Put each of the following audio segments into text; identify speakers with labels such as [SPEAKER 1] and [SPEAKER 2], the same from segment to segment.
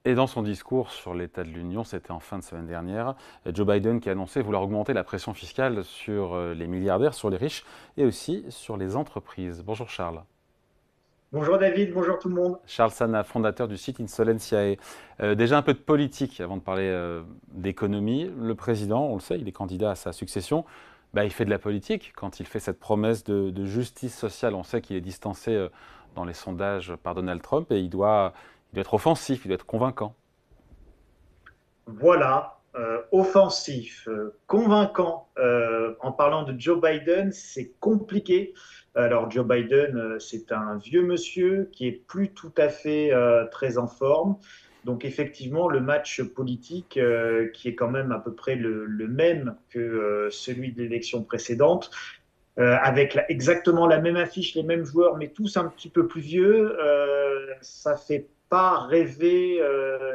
[SPEAKER 1] Et dans son discours sur l'état de l'Union, c'était en fin de semaine dernière, Joe Biden qui a annoncé vouloir augmenter la pression fiscale sur les milliardaires, sur les riches et aussi sur les entreprises. Bonjour Charles.
[SPEAKER 2] Bonjour David, bonjour tout le monde.
[SPEAKER 1] Charles Sana, fondateur du site Insolentiae. Déjà un peu de politique avant de parler d'économie. Le président, on le sait, il est candidat à sa succession. Bah, il fait de la politique quand il fait cette promesse de justice sociale. On sait qu'il est distancé dans les sondages par Donald Trump et il doit être offensif, il doit être convaincant.
[SPEAKER 2] Voilà, offensif, convaincant. En parlant de Joe Biden, c'est compliqué. Alors Joe Biden, c'est un vieux monsieur qui est plus tout à fait très en forme. Donc effectivement, le match politique, qui est quand même à peu près le même que celui de l'élection précédente, avec exactement la même affiche, les mêmes joueurs, mais tous un petit peu plus vieux, ça fait pas rêver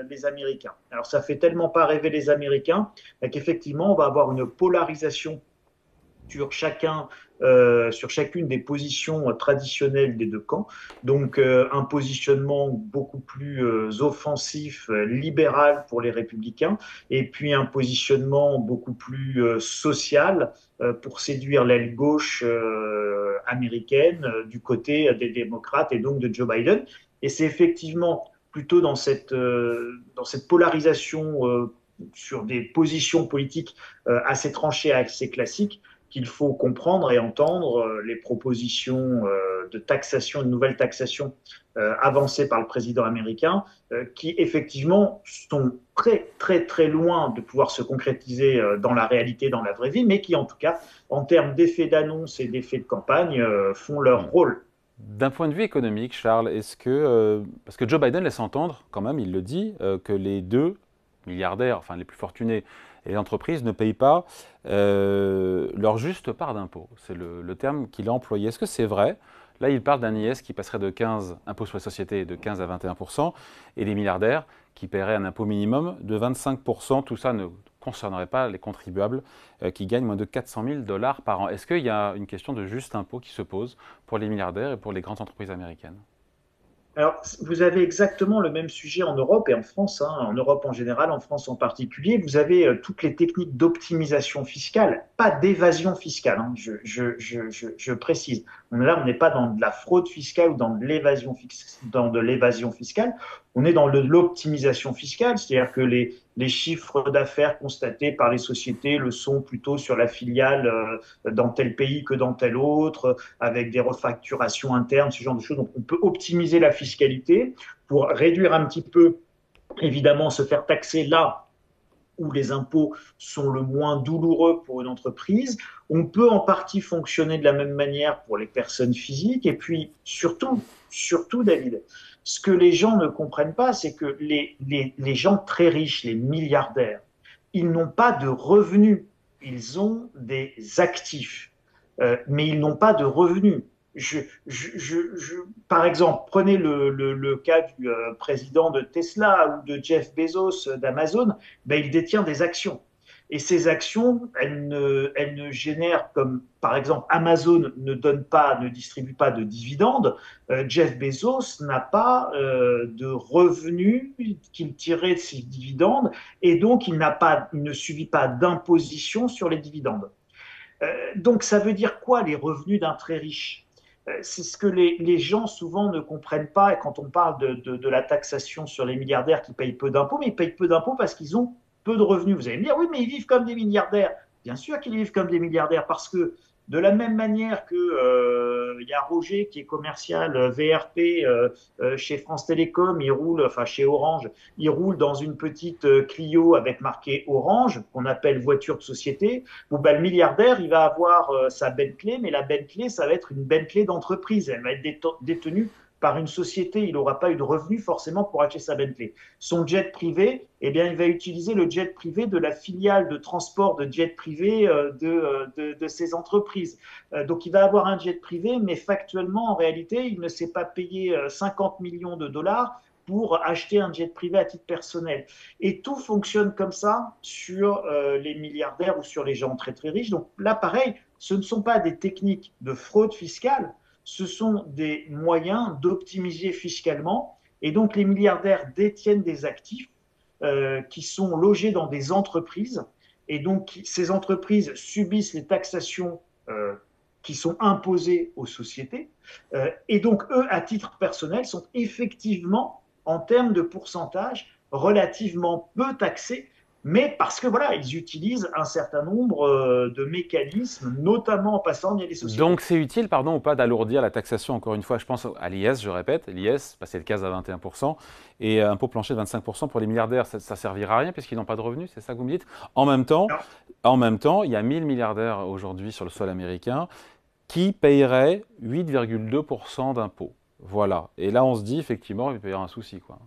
[SPEAKER 2] les Américains. Alors ça fait tellement pas rêver les Américains qu'effectivement on va avoir une polarisation sur sur chacune des positions traditionnelles des deux camps. Donc un positionnement beaucoup plus offensif, libéral pour les républicains, et puis un positionnement beaucoup plus social pour séduire l'aile gauche américaine du côté des démocrates et donc de Joe Biden. Et c'est effectivement plutôt dans cette polarisation sur des positions politiques assez tranchées, assez classiques, qu'il faut comprendre et entendre les propositions de taxation, de nouvelles taxations avancées par le président américain, qui effectivement sont très très très loin de pouvoir se concrétiser dans la réalité, dans la vraie vie, mais qui en tout cas, en termes d'effets d'annonce et d'effets de campagne, font leur
[SPEAKER 1] Hmm.
[SPEAKER 2] rôle.
[SPEAKER 1] D'un point de vue économique, Charles, parce que Joe Biden laisse entendre, quand même, il le dit, que les deux milliardaires, enfin les plus fortunés et les entreprises ne payent pas leur juste part d'impôt. C'est le terme qu'il a employé. Est-ce que c'est vrai? Là, il parle d'un IS qui passerait de 15 impôts sur les sociétés de 15 à 21% et des milliardaires qui paieraient un impôt minimum de 25%. Tout ça ne concernerait pas les contribuables qui gagnent moins de 400 000 dollars par an. Est-ce qu'il y a une question de juste impôt qui se pose pour les milliardaires et pour les grandes entreprises américaines?
[SPEAKER 2] Alors, vous avez exactement le même sujet en Europe et en France, hein, en Europe en général, en France en particulier. Vous avez toutes les techniques d'optimisation fiscale, pas d'évasion fiscale, hein, je précise. On n'est pas dans de la fraude fiscale ou dans de l'évasion fiscale. On est dans de l'optimisation fiscale, c'est-à-dire que les chiffres d'affaires constatés par les sociétés le sont plutôt sur la filiale dans tel pays que dans tel autre, avec des refacturations internes, ce genre de choses. Donc, on peut optimiser la fiscalité pour réduire un petit peu, évidemment, se faire taxer là où les impôts sont le moins douloureux pour une entreprise. On peut en partie fonctionner de la même manière pour les personnes physiques. Et puis, surtout, David, ce que les gens ne comprennent pas, c'est que les gens très riches, les milliardaires, ils n'ont pas de revenus, ils ont des actifs, mais ils n'ont pas de revenus. Je, par exemple, prenez le cas du président de Tesla ou de Jeff Bezos d'Amazon, ben, il détient des actions. Et ces actions, elles ne génèrent, comme par exemple Amazon ne donne pas, ne distribue pas de dividendes, Jeff Bezos n'a pas de revenus qu'il tirait de ses dividendes et donc il ne subit pas d'imposition sur les dividendes. Donc ça veut dire quoi les revenus d'un très riche? C'est ce que les gens souvent ne comprennent pas et quand on parle de la taxation sur les milliardaires qui payent peu d'impôts, mais ils payent peu d'impôts parce qu'ils ont peu de revenus. Vous allez me dire, oui, mais ils vivent comme des milliardaires. Bien sûr qu'ils vivent comme des milliardaires parce que de la même manière que y a Roger qui est commercial VRP chez France Télécom, il roule, enfin chez Orange, il roule dans une petite Clio avec marqué Orange, qu'on appelle voiture de société, où ben, le milliardaire, il va avoir sa Bentley, mais la Bentley, ça va être une Bentley d'entreprise. Elle va être détenue par une société. Il n'aura pas eu de revenus forcément pour acheter sa Bentley. Son jet privé, eh bien, il va utiliser le jet privé de la filiale de transport de jet privé de ces entreprises. Donc, il va avoir un jet privé, mais factuellement, en réalité, il ne s'est pas payé 50 millions de dollars pour acheter un jet privé à titre personnel. Et tout fonctionne comme ça sur les milliardaires ou sur les gens très très riches. Donc là, pareil, ce ne sont pas des techniques de fraude fiscale, ce sont des moyens d'optimiser fiscalement Et donc, les milliardaires détiennent des actifs qui sont logés dans des entreprises. Et donc, ces entreprises subissent les taxations qui sont imposées aux sociétés. Et donc, eux, à titre personnel, sont effectivement, en termes de pourcentage, relativement peu taxés, mais parce que voilà, ils utilisent un certain nombre de mécanismes, notamment en passant via les
[SPEAKER 1] Donc
[SPEAKER 2] sociétés.
[SPEAKER 1] c'est utile, pardon, ou pas d'alourdir la taxation, encore une fois, je pense à l'IS, je répète, l'IS, passer le CAS à 21%, et impôt plancher de 25% pour les milliardaires, ça ne servira à rien puisqu'ils n'ont pas de revenus, c'est ça que vous me dites. En même temps,
[SPEAKER 2] Alors,
[SPEAKER 1] en même temps, il y a 1000 milliardaires aujourd'hui sur le sol américain qui paieraient 8,2% d'impôts. Voilà. Et là, on se dit, effectivement, il peut y avoir un souci, quoi.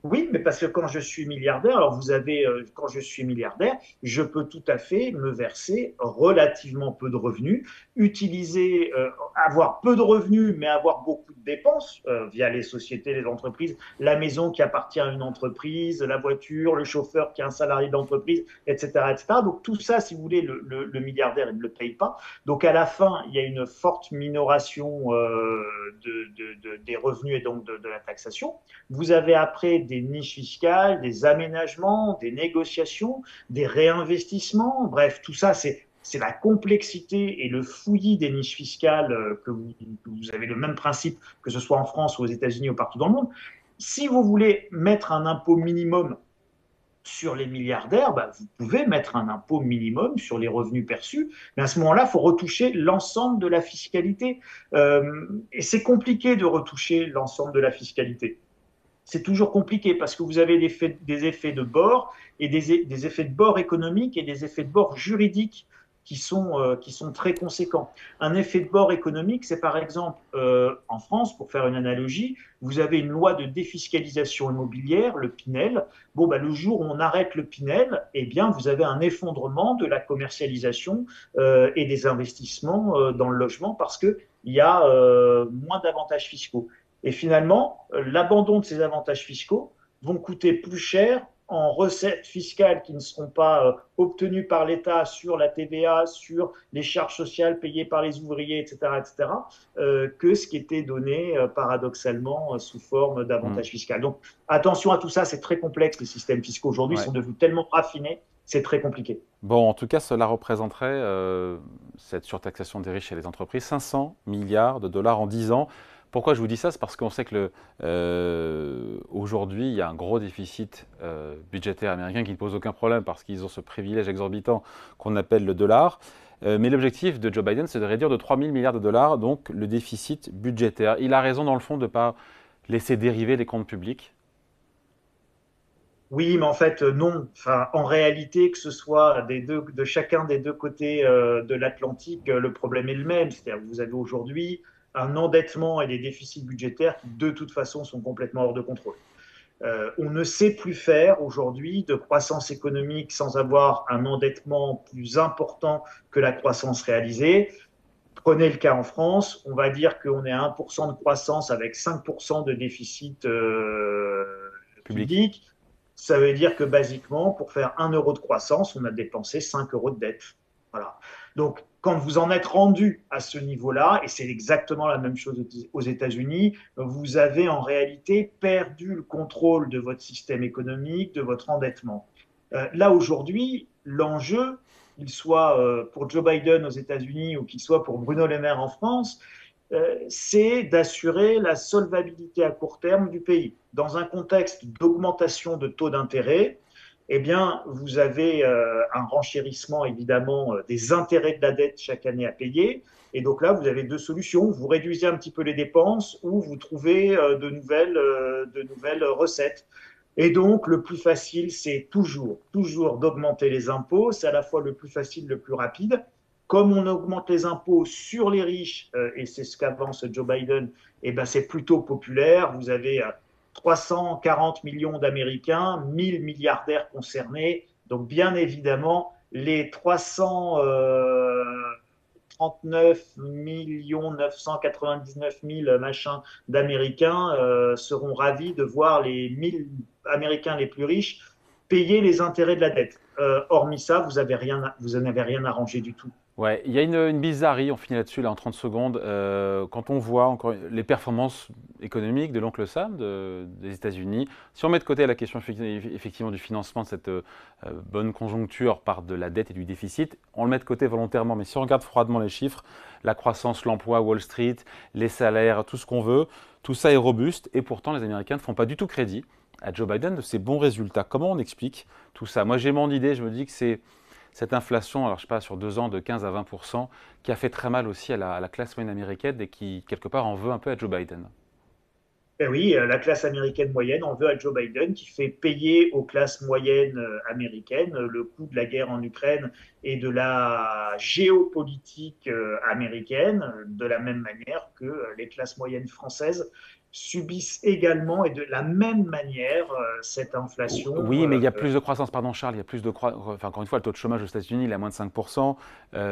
[SPEAKER 2] oui, mais parce que quand je suis milliardaire, alors vous avez, quand je suis milliardaire, je peux tout à fait me verser relativement peu de revenus, utiliser, avoir peu de revenus, mais avoir beaucoup de dépenses via les sociétés, les entreprises, la maison qui appartient à une entreprise, la voiture, le chauffeur qui est un salarié d'entreprise, etc., etc. Donc tout ça, si vous voulez, le milliardaire, il ne le paye pas. Donc à la fin, il y a une forte minoration des revenus et donc de la taxation. Vous avez après des niches fiscales, des aménagements, des négociations, des réinvestissements. Bref, tout ça, c'est la complexité et le fouillis des niches fiscales que vous avez le même principe que ce soit en France ou aux États-Unis ou partout dans le monde. Si vous voulez mettre un impôt minimum sur les milliardaires, bah, vous pouvez mettre un impôt minimum sur les revenus perçus, mais à ce moment-là, il faut retoucher l'ensemble de la fiscalité. Et c'est compliqué de retoucher l'ensemble de la fiscalité. C'est toujours compliqué parce que vous avez des effets de bord et des effets de bord économiques et des effets de bord juridiques qui sont très conséquents. Un effet de bord économique, c'est par exemple en France, pour faire une analogie, vous avez une loi de défiscalisation immobilière, le Pinel. Bon, bah, le jour où on arrête le Pinel, eh bien, vous avez un effondrement de la commercialisation et des investissements dans le logement parce qu'il y a moins d'avantages fiscaux. Et finalement, l'abandon de ces avantages fiscaux vont coûter plus cher en recettes fiscales qui ne seront pas obtenues par l'État sur la TVA, sur les charges sociales payées par les ouvriers, etc., etc., que ce qui était donné paradoxalement sous forme
[SPEAKER 1] Hmm.
[SPEAKER 2] d'avantages fiscaux. Donc attention à tout ça, c'est très complexe. Les systèmes fiscaux aujourd'hui
[SPEAKER 1] Ouais.
[SPEAKER 2] sont devenus tellement raffinés, c'est très compliqué.
[SPEAKER 1] Bon, en tout cas, cela représenterait, cette surtaxation des riches et des entreprises, 500 milliards de dollars en 10 ans. Pourquoi je vous dis ça? C'est parce qu'on sait que aujourd'hui, il y a un gros déficit budgétaire américain qui ne pose aucun problème parce qu'ils ont ce privilège exorbitant qu'on appelle le dollar. Mais l'objectif de Joe Biden, c'est de réduire de 3 000 milliards de dollars donc le déficit budgétaire. Il a raison dans le fond de ne pas laisser dériver les comptes publics.
[SPEAKER 2] Oui, mais en fait, non. Enfin, en réalité, que ce soit de chacun des deux côtés de l'Atlantique, le problème est le même. C'est-à-dire que vous avez aujourd'hui un endettement et des déficits budgétaires qui, de toute façon, sont complètement hors de contrôle. On ne sait plus faire aujourd'hui de croissance économique sans avoir un endettement plus important que la croissance réalisée. Prenez le cas en France, on va dire qu'on est à 1% de croissance avec 5% de déficit
[SPEAKER 1] Public.
[SPEAKER 2] public. Ça veut dire que basiquement, pour faire 1 euro de croissance, on a dépensé 5 euros de dette. Voilà. Donc, quand vous en êtes rendu à ce niveau-là, et c'est exactement la même chose aux États-Unis, vous avez en réalité perdu le contrôle de votre système économique, de votre endettement. Là, aujourd'hui, l'enjeu, qu'il soit pour Joe Biden aux États-Unis ou qu'il soit pour Bruno Le Maire en France, c'est d'assurer la solvabilité à court terme du pays. Dans un contexte d'augmentation de taux d'intérêt, eh bien, vous avez un renchérissement évidemment des intérêts de la dette chaque année à payer. Et donc là, vous avez deux solutions. Vous réduisez un petit peu les dépenses ou vous trouvez de nouvelles recettes. Et donc, le plus facile, c'est toujours d'augmenter les impôts. C'est à la fois le plus facile, le plus rapide. Comme on augmente les impôts sur les riches, et c'est ce qu'avance Joe Biden, et ben c'est plutôt populaire. Vous avez 340 millions d'Américains, 1000 milliardaires concernés. Donc, bien évidemment, les 339 millions 999 000 machins d'Américains seront ravis de voir les 1000 Américains les plus riches payer les intérêts de la dette. Hormis ça, vous n'en avez rien arrangé du tout.
[SPEAKER 1] Ouais, il y a une bizarrerie, on finit là-dessus là, en 30 secondes, quand on voit encore les performances économiques de l'oncle Sam des États-Unis. Si on met de côté la question effectivement du financement de cette bonne conjoncture par de la dette et du déficit, on le met de côté volontairement, mais si on regarde froidement les chiffres, la croissance, l'emploi, Wall Street, les salaires, tout ce qu'on veut, tout ça est robuste et pourtant les Américains ne font pas du tout crédit à Joe Biden de ses bons résultats. Comment on explique tout ça? Moi j'ai mon idée, je me dis que c'est cette inflation, alors je sais pas, sur 2 ans de 15 à 20%, qui a fait très mal aussi à la classe moyenne américaine et qui, quelque part, en veut un peu à Joe Biden.
[SPEAKER 2] Ben oui, la classe américaine moyenne en veut à Joe Biden qui fait payer aux classes moyennes américaines le coût de la guerre en Ukraine et de la géopolitique américaine, de la même manière que les classes moyennes françaises subissent également et de la même manière cette inflation.
[SPEAKER 1] Oui, mais il y a plus de croissance, pardon Charles, il y a plus de croissance. Enfin, encore une fois, le taux de chômage aux États-Unis, il est à moins de 5%.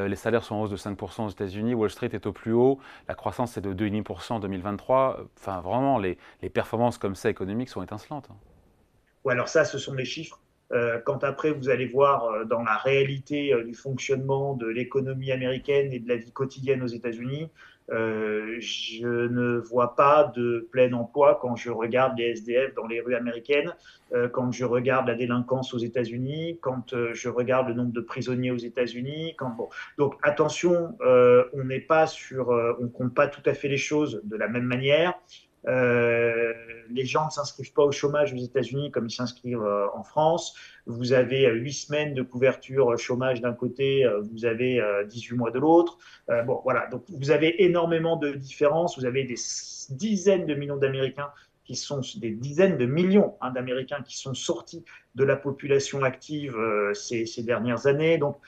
[SPEAKER 1] Les salaires sont en hausse de 5% aux États-Unis. Wall Street est au plus haut. La croissance est de 2,5% en 2023. Enfin, vraiment, les performances comme ça économiques sont étincelantes.
[SPEAKER 2] Ou alors ça, ce sont les chiffres. Quand après vous allez voir dans la réalité du fonctionnement de l'économie américaine et de la vie quotidienne aux États-Unis, je ne vois pas de plein emploi quand je regarde les SDF dans les rues américaines, quand je regarde la délinquance aux États-Unis, quand je regarde le nombre de prisonniers aux États-Unis. Bon. Donc attention, on n'est pas sur, on compte pas tout à fait les choses de la même manière. Les gens ne s'inscrivent pas au chômage aux États-Unis comme ils s'inscrivent en France. Vous avez 8 semaines de couverture chômage d'un côté, vous avez 18 mois de l'autre. Bon, voilà. Donc, vous avez énormément de différences. Vous avez des dizaines de millions d'Américains qui sont des dizaines de millions d'Américains qui sont sortis de la population active ces dernières années. Donc,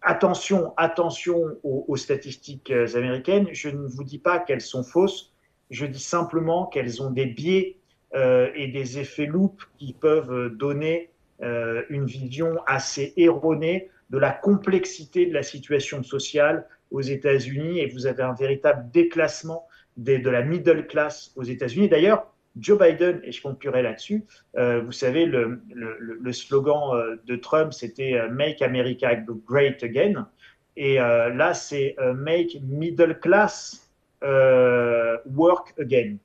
[SPEAKER 2] attention, attention aux statistiques américaines. Je ne vous dis pas qu'elles sont fausses. Je dis simplement qu'elles ont des biais et des effets loupes qui peuvent donner une vision assez erronée de la complexité de la situation sociale aux États-Unis et vous avez un véritable déclassement de la middle class aux États-Unis. D'ailleurs, Joe Biden, et je conclurai là-dessus, vous savez, le slogan de Trump, c'était Make America Great Again. Et là, c'est Make Middle Class work again,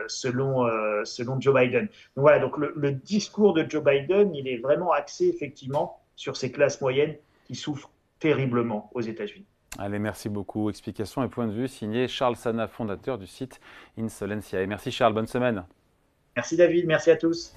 [SPEAKER 2] selon Joe Biden. Donc voilà, donc le discours de Joe Biden, il est vraiment axé effectivement sur ces classes moyennes qui souffrent terriblement aux États-Unis.
[SPEAKER 1] Allez, merci beaucoup. Explication et point de vue signé Charles Sana, fondateur du site Insolencia. Et merci Charles, bonne semaine.
[SPEAKER 2] Merci David, merci à tous.